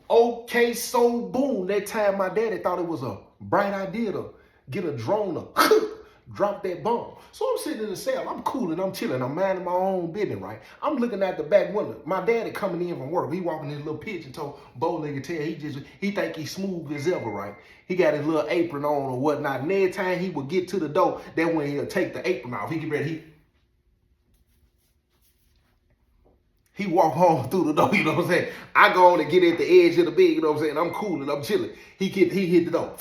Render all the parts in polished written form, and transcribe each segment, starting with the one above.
Okay, so boom. That time my daddy thought it was a bright idea to get a drone to drop that bomb. So I'm sitting in the cell. I'm cooling. I'm chilling. I'm minding my own business, right? I'm looking at the back window. My daddy coming in from work. He walking his little pigeon toe, bow-legged tail. He think he's smooth as ever, right? He got his little apron on or whatnot. And every time he would get to the door, that when he'll take the apron off, he get ready. He walk home through the door, you know what I'm saying? I go on and get at the edge of the bed, you know what I'm saying? I'm cool and I'm chilling. He hit the door.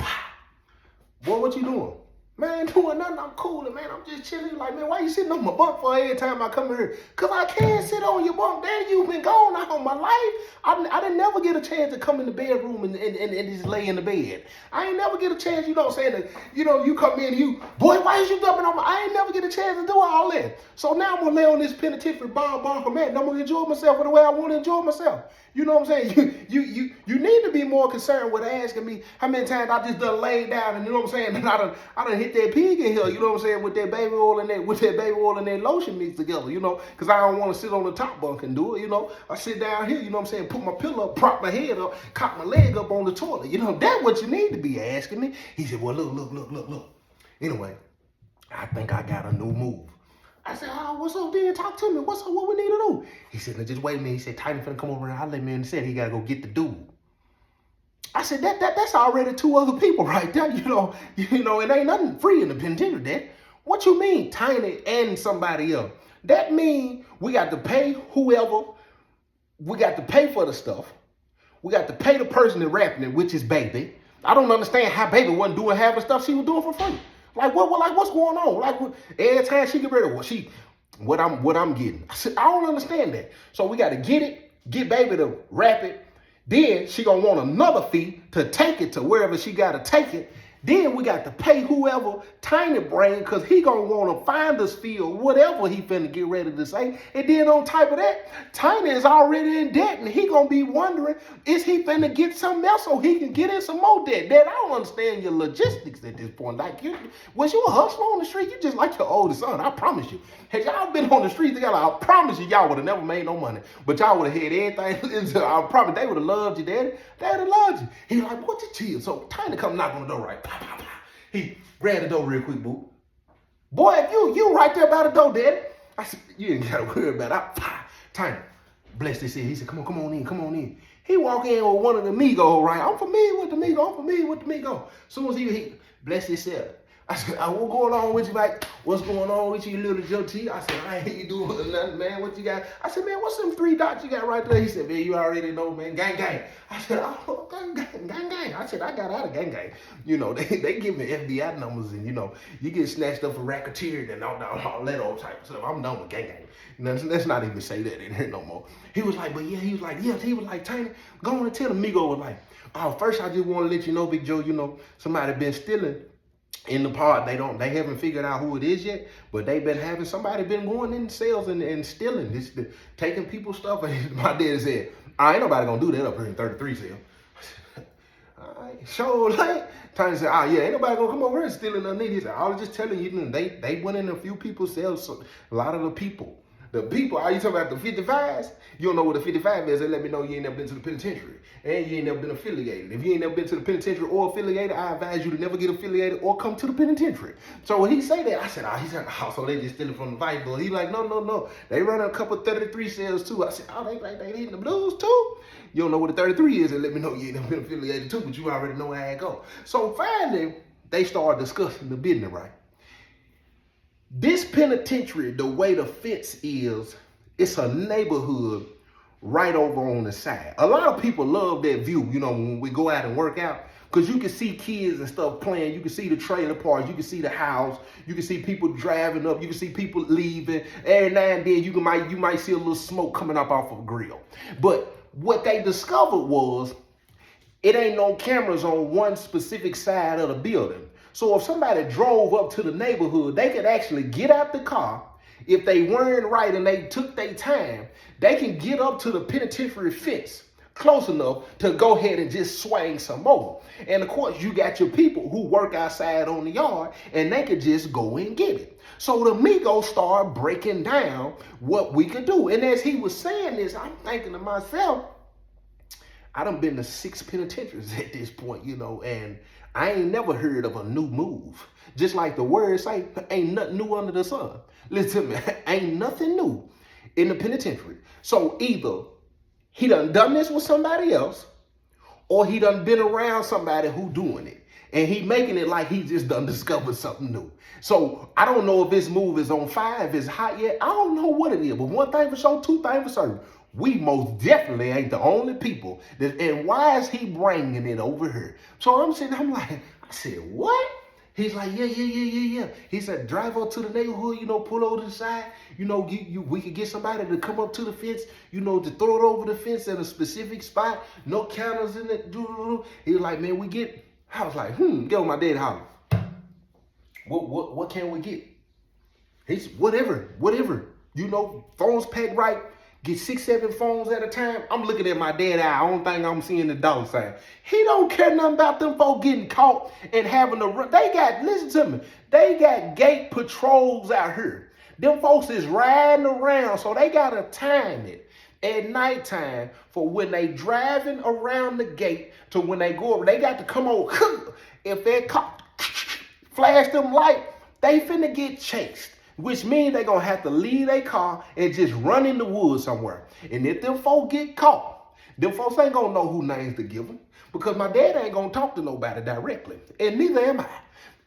Boy, what you doing? Man, I ain't doing nothing. I'm cooling, man. I'm just chilling. Like, man, why you sitting on my bunk for every time I come here? Because I can't sit on your bunk. Daddy, you've been gone all my life. I didn't never get a chance to come in the bedroom and just lay in the bed. I ain't never get a chance, you know what I'm saying? You come in, boy, why is you jumping on my... I ain't never get a chance to do all that. So now I'm going to lay on this penitentiary bomb mat and I'm going to enjoy myself the way I want to enjoy myself. You know what I'm saying? You need to be more concerned with asking me how many times I just done laid down and you know what I'm saying? And I done hit that pig in here, you know what I'm saying, with that baby oil and that lotion mixed together, you know, because I don't want to sit on the top bunk and do it, you know. I sit down here, you know what I'm saying, put my pillow up, prop my head up, cock my leg up on the toilet. You know, that's what you need to be asking me. He said, well, look. Anyway, I think I got a new move. I said, oh, what's up, then? Talk to me. What's up? What we need to do? He said, now just wait a minute. He said, Titan finna come over and holler at me and said he gotta go get the dude. I said, that's already two other people right there, you know, it ain't nothing free in the penitentiary, Dad. What you mean, Tiny and somebody else? That mean we got to pay whoever, we got to pay for the stuff, we got to pay the person that rapping it, which is Baby. I don't understand how Baby wasn't doing half the stuff she was doing for free. What's going on? Like, every time she get ready, what I'm getting. I said, I don't understand that. So we got to get Baby to rap it. Then she gonna want another fee to take it to wherever she gotta take it. Then we got to pay whoever Tiny bring because he gonna want a finder's fee or whatever he finna get ready to say. And then on top of that, Tiny is already in debt and he gonna be wondering, is he finna get something else so he can get in some more debt? Dad, I don't understand your logistics at this point. Like, was you a hustler on the street? You just like your oldest son, I promise you. Had y'all been on the street together, I promise you, y'all would have never made no money. But y'all would have had everything. I promise they would have loved you, Daddy. They would have loved you. He was like, what you chill? So Tiny come knock on the door, right? He grabbed the door real quick, boo. Boy, if you right there by the door, Daddy. I said, you ain't gotta worry about it. Tiny, bless this here. He said, come on in. He walk in with one of the Migos, right? I'm familiar with the Migos. Soon as he bless this here. I said, what's going on with you, Mike? What's going on with you, little Joe T? I said, I ain't doing nothing, man. What you got? I said, man, what's them 3 dots you got right there? He said, man, you already know, man. Gang. I said, oh, gang. I said, I got out of gang. You know, they give me FBI numbers and, you know, you get snatched up for racketeering and all that old type of stuff. I'm done with gang. Let's not even say that in here no more. He was like, Tiny, go on and tell the Migo was like, oh, first I just want to let you know, Big Joe, you know, somebody been stealing in the pod. They haven't figured out who it is yet, but they've been having somebody been going in sales and stealing, taking people's stuff. And my dad said, ain't nobody gonna do that up here in 33 sale. All right, so like Tiny said, yeah, ain't nobody gonna come over here and stealing nothing. He said, I was just telling you, they went in a few people's sales. So a lot of the people, are you talking about the 55s? You don't know what the 55 is, they let me know you ain't never been to the penitentiary. And you ain't never been affiliated. If you ain't never been to the penitentiary or affiliated, I advise you to never get affiliated or come to the penitentiary. So when he say that, I said, so they just stealing from the Vice Boy. He like, no. They run a couple 33 sales too. I said, they hitting the blues too? You don't know what a 33 is, and let me know you ain't never been affiliated too, but you already know how it go. So finally, they started discussing the business, right? This penitentiary, the way the fence is, it's a neighborhood right over on the side. A lot of people love that view, you know, when we go out and work out, because you can see kids and stuff playing. You can see the trailer parks. You can see the house. You can see people driving up. You can see people leaving. Every now and then, you might see a little smoke coming up off of a grill. But what they discovered was it ain't no cameras on one specific side of the building. So if somebody drove up to the neighborhood, they could actually get out the car. If they weren't right and they took their time, they can get up to the penitentiary fence close enough to go ahead and just swing some more. And of course, you got your people who work outside on the yard and they could just go and get it. So the Migos started breaking down what we could do. And as he was saying this, I'm thinking to myself, I done been to 6 penitentiaries at this point, you know, and I ain't never heard of a new move. Just like the word say, ain't nothing new under the sun. Listen to me, ain't nothing new in the penitentiary. So either he done this with somebody else, or he done been around somebody who doing it. And he making it like he just done discovered something new. So I don't know if this move is on fire, if it's hot yet. I don't know what it is. But one thing for sure, two things for certain. We most definitely ain't the only people. And why is he bringing it over here? So I'm like, I said, what? He's like, yeah. He said, drive up to the neighborhood, you know, pull over to the side, you know, we could get somebody to come up to the fence, you know, to throw it over the fence at a specific spot, no counters in it. He was like, man, I was like, get on my daddy holler. What can we get? He's whatever, you know, phones packed right. Get 6, 7 phones at a time. I'm looking at my dad eye. I don't think I'm seeing the dollar sign. He don't care nothing about them folks getting caught and having to run. Listen to me. They got gate patrols out here. Them folks is riding around, so they got to time it at nighttime for when they driving around the gate to when they go over. They got to come over. If they're caught, flash them light, they finna get chased. Which means they're going to have to leave their car and just run in the woods somewhere. And if them folks get caught, them folks ain't going to know who names to give them. Because my dad ain't going to talk to nobody directly. And neither am I.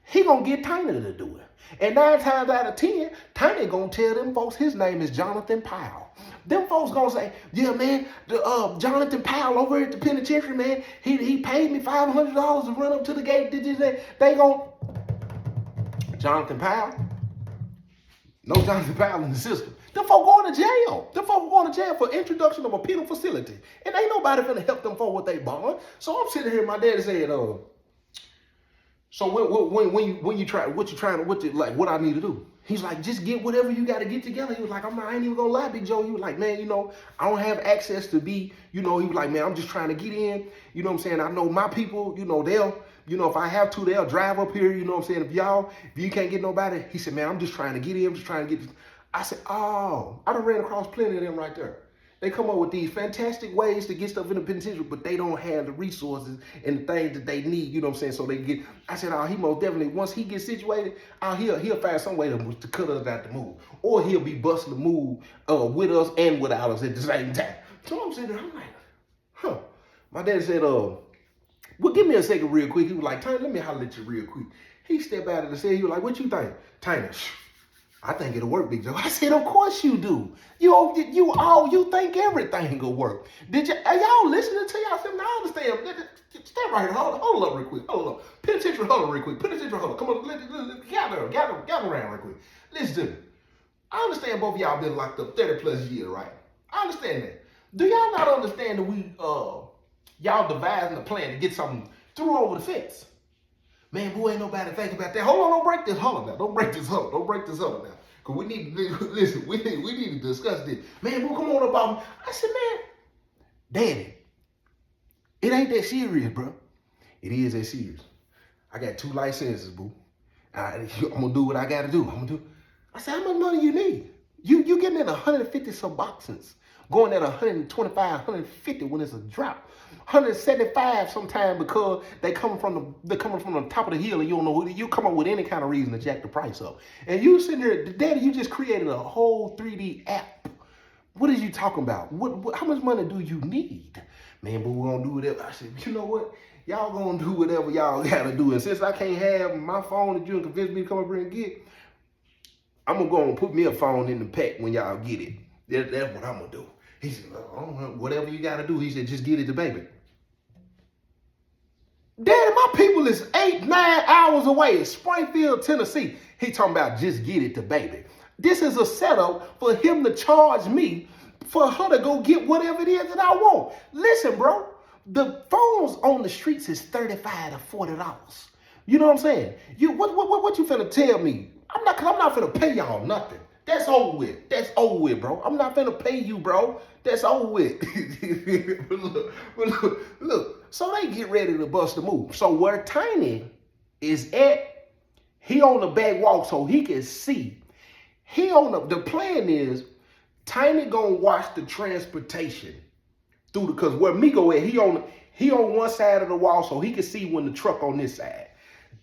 He going to get Tiny to do it. And 9 times out of 10, Tiny going to tell them folks his name is Jonathan Powell. Them folks going to say, yeah, man, Jonathan Powell over at the penitentiary, man, he paid me $500 to run up to the gate. They going to... Jonathan Powell? No Jonathan Powell in the system. Them folk going to jail. Them folk going to jail for introduction of a penal facility. And ain't nobody finna help them folk with they bond. So I'm sitting here, my daddy said, so when you try, what I need to do? He's like, just get whatever you got to get together. He was like, I ain't even gonna lie, Big Joe. He was like, man, you know, I don't have access to be, you know, he was like, man, I'm just trying to get in. You know what I'm saying? I know my people, you know, if I have to, they'll drive up here. You know what I'm saying? If you can't get nobody, he said, man, I'm just trying to get in. I'm just trying to get. I said, oh, I done ran across plenty of them right there. They come up with these fantastic ways to get stuff in the penitentiary, but they don't have the resources and the things that they need, you know what I'm saying? So they get, I said, he most definitely, once he gets situated, he'll find some way to cut us out the move. Or he'll be busting the move with us and without us at the same time. So I'm sitting there, I'm like, My dad said, well, give me a second real quick. He was like, Tiny, let me holler at you real quick. He stepped out of the cell. He was like, what you think? Tiny, I think it'll work, Big Joe. I said, of course you do. You think everything will work. Are y'all listening to y'all? I said, no, I understand. Stand right here. Hold up real quick. Hold up. Penitentiary, hold up real quick. Penitentiary, hold up. Come on, gather around real quick. Listen to me. I understand both of y'all been locked up 30 plus years, right? I understand that. Do y'all not understand that y'all devising a plan to get something through over the fence? Man, boy, ain't nobody think about that. Hold on, don't break this huddle now. Don't break this huddle now. Because we need to, listen, we need to discuss this. Man, boy, come on up on me. I said, man, Daddy, it ain't that serious, bro. It is that serious. I got 2 life sentences, boo. I'm going to do what I got to do. I said, how much money you need? You getting at 150 suboxones, going at 125, 150 when it's a drop. 175 sometimes because they're coming from the top of the hill and you don't know who you come up with any kind of reason to jack the price up. And you sitting there, Daddy, you just created a whole 3D app. What are you talking about? How much money do you need? Man, but we're gonna do whatever. I said, you know what? Y'all gonna do whatever y'all gotta do. And since I can't have my phone that you can convince me to come up here and get, I'm gonna go and put me a phone in the pack when y'all get it. That's what I'm gonna do. He said, whatever you gotta do. He said, just get it to baby. Daddy, my people is 8-9 hours away in Springfield, Tennessee. He talking about just get it to baby. This is a setup for him to charge me for her to go get whatever it is that I want. Listen, bro, the phones on the streets is $35 to $40. You know what I'm saying? What you finna tell me? I'm not finna pay y'all nothing. That's over with. That's over with, bro. I'm not finna pay you, bro. That's over with. Look. So they get ready to bust the move. So where Tiny is at, he on the back walk so he can see. The plan is Tiny gonna watch the transportation because where Migo at, he on one side of the wall, so he can see when the truck on this side.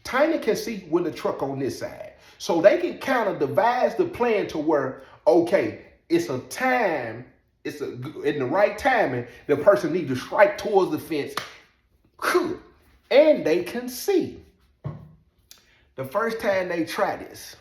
Tiny can see when the truck on this side. So they can kind of devise the plan to where, okay, it's a time, in the right timing, the person needs to strike towards the fence, and they can see. The first time they try this,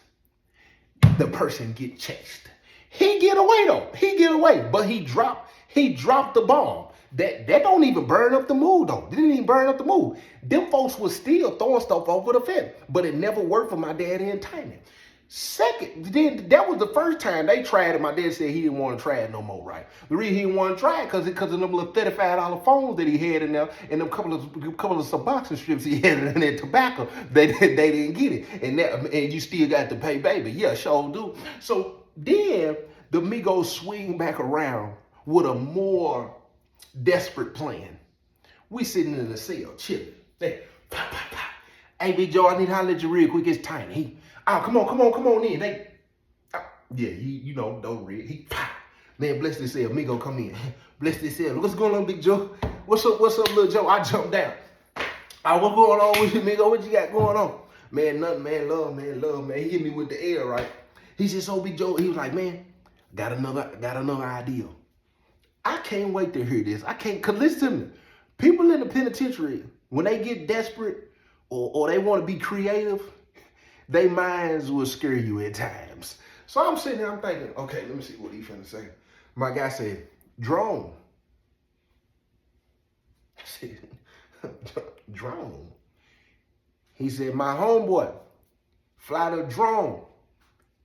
the person get chased. He get away though. He get away, but he dropped the bomb. That don't even burn up the mood though. It didn't even burn up the mood. Them folks was still throwing stuff over the fence, but it never worked for my daddy and Tiny. Second, then that was the first time they tried it. My dad said he didn't want to try it no more, right? The reason he didn't want to try it because of them little $35 phones that he had in there and them couple of Suboxone strips he had in there, tobacco. They didn't get it. And you still got to pay, baby. Yeah, sure do. So then the Migos swing back around with a more desperate plan. We sitting in the cell, chilling. Hey, pop, pop, pop. Hey, Big Joe, I need to holler at you real quick. It's Tiny. Come on in. You know, don't read. Man, bless this cell. Migo, come in. Bless this cell. What's going on, Big Joe? What's up, little Joe? I jumped down. What's going on with you, Migo? What you got going on? Man, nothing, man. Love, man. He hit me with the air, right? He said, so Big Joe, he was like, man, got another idea. I can't wait to hear this. Cause listen to me. People in the penitentiary, when they get desperate or they want to be creative, their minds will scare you at times. So I'm sitting there, I'm thinking, okay, let me see what he finna say. My guy said, drone. I said, drone? He said, my homeboy, fly the drone.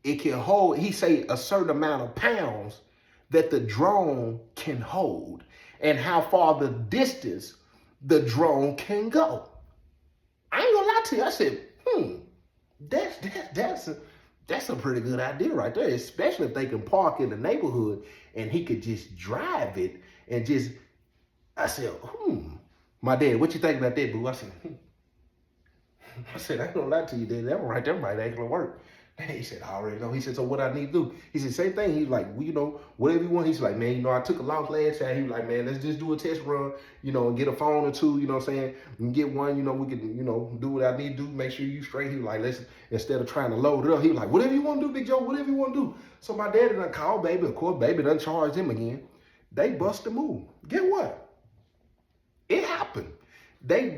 It can hold, he say, a certain amount of pounds that the drone can hold and how far the distance the drone can go. I ain't gonna lie to you. I said, that's a pretty good idea right there, especially if they can park in the neighborhood and he could just drive it and just, I said, my dad, what you think about that, boo? I said, I ain't gonna lie to you, Dad, that one right there might actually work. He said, I already know. He said, so what I need to do? He said, same thing. He's like, well, you know, whatever you want. He's like, man, you know, I took a loss last time. He was like, man, let's just do a test run, you know, and get a phone or two, you know what I'm saying? And get one, you know, we can, you know, do what I need to do, make sure you straight. He was like, let's, instead of trying to load it up, he was like, whatever you want to do, Big Joe, whatever you want to do. So my daddy done called baby. Of course, baby done charged him again. They bust the move. Get what? It happened. They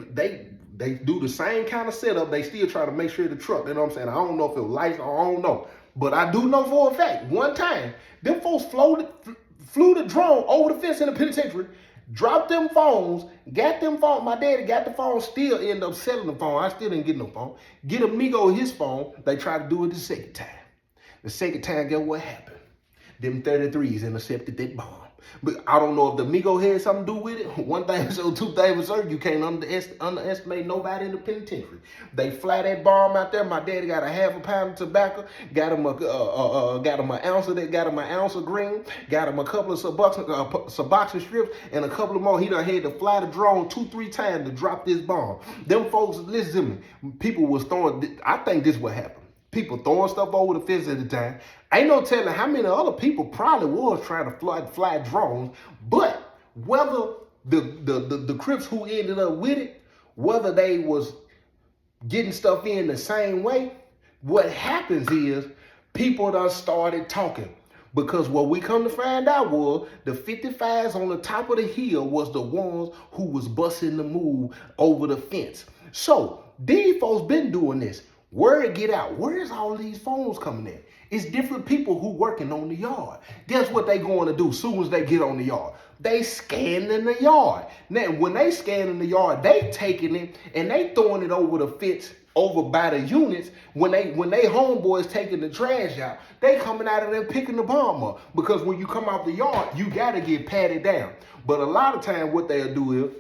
do the same kind of setup. They still try to make sure the truck, you know what I'm saying? I don't know if it was lights or I don't know. But I do know for a fact, one time, them folks flew the drone over the fence in the penitentiary, dropped them phones, got them phones. My daddy got the phone, still ended up selling the phone. I still didn't get no phone. Get Amigo his phone. They tried to do it the second time. The second time, guess what happened? Them 33s intercepted that bomb. But I don't know if the Amigo had something to do with it. One thing for sure, two things for certain. You can't underestimate nobody in the penitentiary. They fly that bomb out there. My daddy got a half a pound of tobacco. Got him an ounce of green. Got him a couple of Suboxone strips and a couple of more. He done had to fly the drone 2-3 times to drop this bomb. Them folks, listen to me. People was throwing. I think this what happened. People throwing stuff over the fence at the time. Ain't no telling how many other people probably was trying to fly drones, but whether the Crips who ended up with it, whether they was getting stuff in the same way, what happens is people done started talking. Because what we come to find out was the 55s on the top of the hill was the ones who was busting the move over the fence. So these folks been doing this. Word get out. Where's all these phones coming in? It's different people who working on the yard. Guess what they going to do soon as they get on the yard? They scanning the yard. Now, when they scanning the yard, they taking it and they throwing it over the fence over by the units. When they homeboys taking the trash out, they coming out of there picking the bomb up. Because when you come out the yard, you got to get patted down. But a lot of time what they'll do is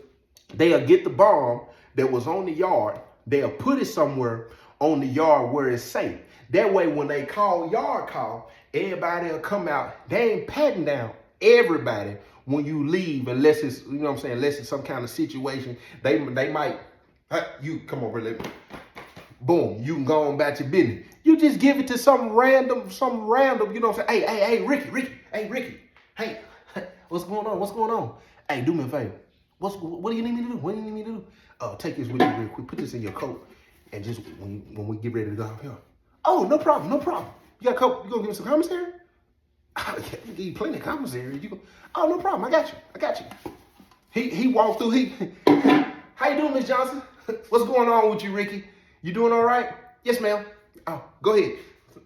they'll get the bomb that was on the yard. They'll put it somewhere on the yard where it's safe. That way, when they call yard call, everybody will come out. They ain't patting down everybody when you leave, unless it's, you know what I'm saying, unless it's some kind of situation. They might, you come over, let me, boom, you can go on about your business. You just give it to some random, you know what I'm saying? Hey, Ricky, hey, what's going on? Hey, do me a favor. What do you need me to do? What do you need me to do? Take this with you real quick. Put this in your coat, and just when we get ready to go out here. Oh, no problem, no problem. You got a coat? You gonna give me some commissary? Oh, yeah, I can give you plenty of commissary. Oh, no problem. I got you. He walked through. How you doing, Miss Johnson? What's going on with you, Ricky? You doing all right? Yes, ma'am. Oh, go ahead.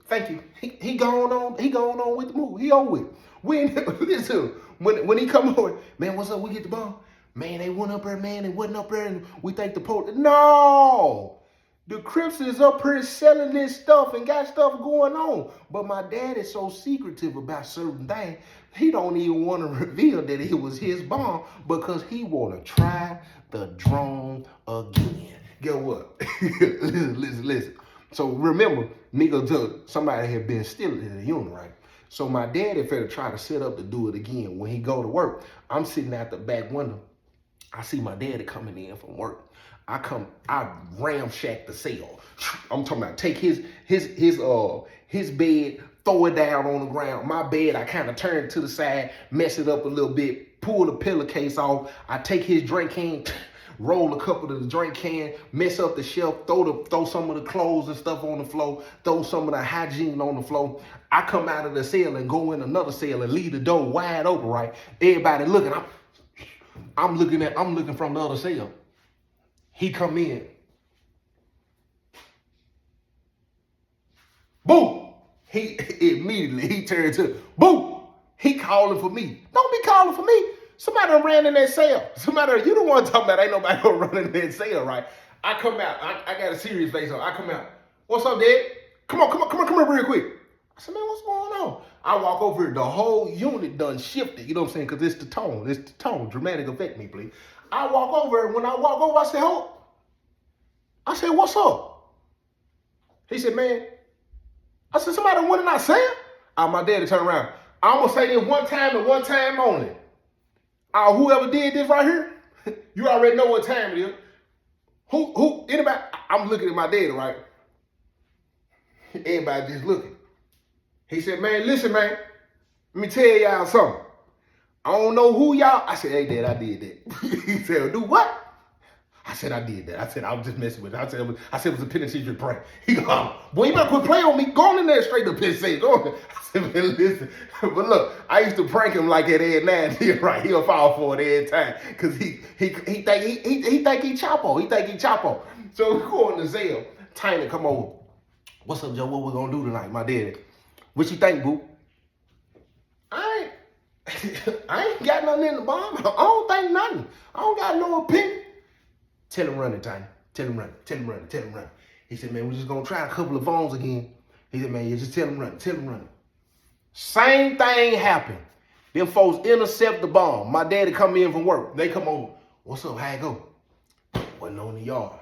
Thank you. He going on with the move. He on with. We ain't listen. When he come over, man, what's up? We get the ball. Man, they went up there, man. They wasn't up there, and we think the police. No, the Crips is up here selling this stuff and got stuff going on. But my dad is so secretive about certain things. He don't even want to reveal that it was his bomb because he want to try the drone again. Get what? Listen. So remember, nigga, somebody had been stealing in the unit, right? So my dad had to try to set up to do it again. When he go to work, I'm sitting out the back window. I see my daddy coming in from work. I ramshack the cell. I'm talking about take his bed, throw it down on the ground. My bed, I kind of turn to the side, mess it up a little bit, pull the pillowcase off. I take his drink can, roll a couple of the drink can, mess up the shelf, throw some of the clothes and stuff on the floor, throw some of the hygiene on the floor. I come out of the cell and go in another cell and leave the door wide open, right? Everybody looking. I'm looking from the other cell. He come in. Boom! He turned to, boom! He calling for me. Don't be calling for me. Somebody done ran in that cell. You the one talking about ain't nobody gonna run in that cell, right? I come out. I got a serious face on. I come out. What's up, Dad? Come on, real quick. I said, man, what's going on? I walk over here. The whole unit done shifted. You know what I'm saying? Because it's the tone. Dramatic effect me, please. I walk over, and when I walk over, I said, hold. I said, what's up? He said, man. I said, somebody went in our cell? My daddy turned around. I'm going to say this one time and one time only. Whoever did this right here, you already know what time it is. Anybody? I'm looking at my daddy, right? Everybody just looking. He said, man, listen, man. Let me tell y'all something. I don't know who y'all. I said, hey, Dad, I did that. He said, do what? I said, I did that. I said, I was just messing with it. I said, it was a penitentiary prank. He go, boy, you better quit playing with me. Go on in there straight to Penn. Go on. I said, man, listen. But look, I used to prank him like at Ed 9. Right, he'll fall for it every time. Because he think he Chapo. He think he Chapo. So we go in the cell. Tiny come over. What's up, Joe? What we gonna do tonight, my daddy? What you think, boo? I ain't got nothing in the bomb. I don't think nothing. I don't got no opinion. Tell him running, Tiny. Tell him running. He said, man, we're just gonna try a couple of phones again. He said, man, just tell him running. Same thing happened. Them folks intercept the bomb. My daddy come in from work. They come over. What's up? How it go? Wasn't on the yard.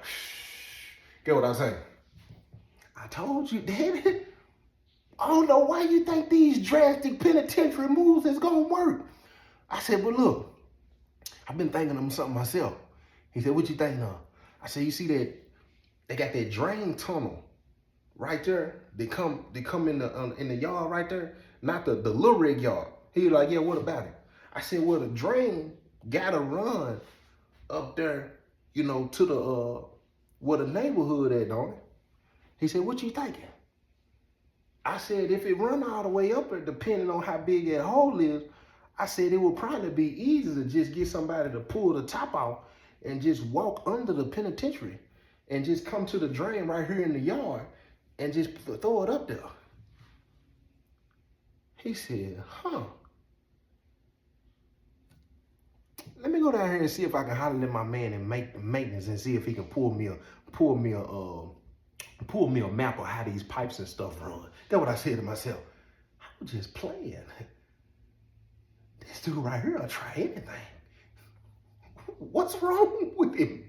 Get what I'm saying? I told you, Daddy. I don't know why you think these drastic penitentiary moves is gonna work. I said, well, look, I've been thinking of something myself. He said, what you think now? I said, you see that they got that drain tunnel right there. They come in the yard right there, not the little rig yard. He was like, yeah, what about it? I said, well, the drain gotta run up there, to the where the neighborhood at, don't it? He said, what you thinking? I said, if it run all the way up there, depending on how big that hole is, I said it would probably be easy to just get somebody to pull the top off and just walk under the penitentiary and just come to the drain right here in the yard and just throw it up there. He said, let me go down here and see if I can holler at my man and make the maintenance and see if he can pull me a map of how these pipes and stuff run. That's what I said to myself. I was just playing. This dude right here will try anything. What's wrong with him?